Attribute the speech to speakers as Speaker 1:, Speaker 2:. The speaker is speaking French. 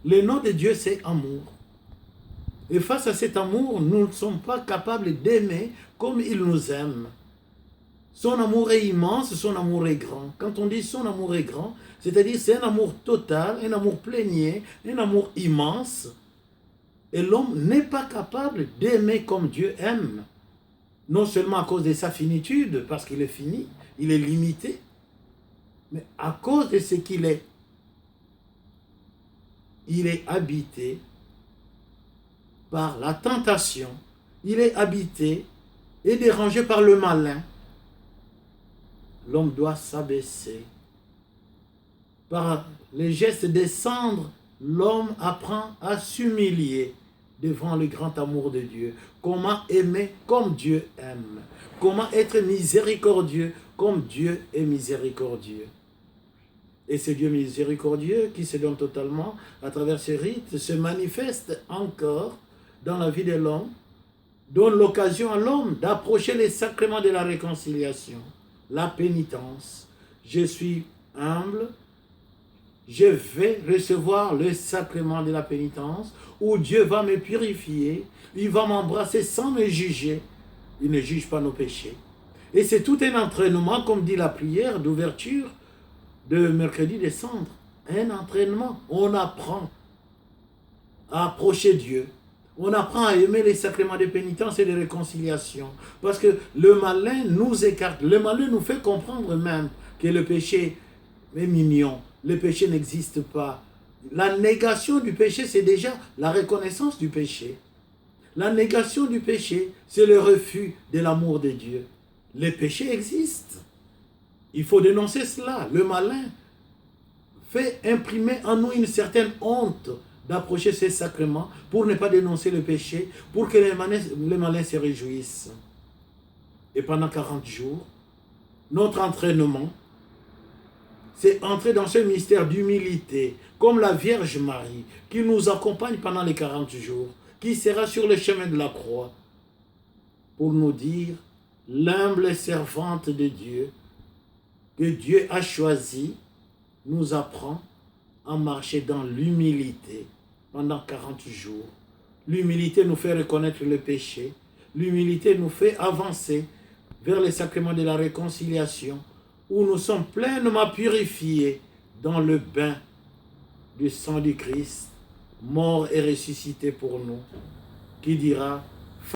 Speaker 1: Le nom de Dieu, c'est amour. Et face à cet amour, nous ne sommes pas capables d'aimer comme il nous aime. Son amour est immense, son amour est grand. Quand on dit son amour est grand, c'est-à-dire c'est un amour total, un amour plénier, un amour immense. Et l'homme n'est pas capable d'aimer comme Dieu aime. Non seulement à cause de sa finitude, parce qu'il est fini, il est limité, mais à cause de ce qu'il est. Il est habité par la tentation, il est habité et dérangé par le malin. L'homme doit s'abaisser. Par les gestes des cendres, l'homme apprend à s'humilier devant le grand amour de Dieu. Comment aimer comme Dieu aime. Comment être miséricordieux comme Dieu est miséricordieux. Et ce Dieu miséricordieux qui se donne totalement à travers ce rite se manifeste encore dans la vie de l'homme, donne l'occasion à l'homme d'approcher les sacrements de la réconciliation, la pénitence. Je suis humble, je vais recevoir le sacrement de la pénitence où Dieu va me purifier, il va m'embrasser sans me juger. Il ne juge pas nos péchés. Et c'est tout un entraînement, comme dit la prière d'ouverture de mercredi des cendres. Un entraînement. On apprend à approcher Dieu. On apprend à aimer les sacrements de pénitence et de réconciliation. Parce que le malin nous écarte. Le malin nous fait comprendre même que le péché est mignon. Le péché n'existe pas. La négation du péché, c'est déjà la reconnaissance du péché. La négation du péché, c'est le refus de l'amour de Dieu. Le péché existe. Il faut dénoncer cela. Le malin fait imprimer en nous une certaine honte d'approcher ces sacrements pour ne pas dénoncer le péché, pour que les malins se réjouissent. Et pendant 40 jours, notre entraînement, c'est entrer dans ce mystère d'humilité, comme la Vierge Marie, qui nous accompagne pendant les 40 jours, qui sera sur le chemin de la croix, pour nous dire, l'humble servante de Dieu, que Dieu a choisi, nous apprend à marcher dans l'humilité pendant 40 jours. L'humilité nous fait reconnaître le péché. L'humilité nous fait avancer vers les sacrements de la réconciliation, où nous sommes pleinement purifiés dans le bain du sang du Christ, mort et ressuscité pour nous, qui dira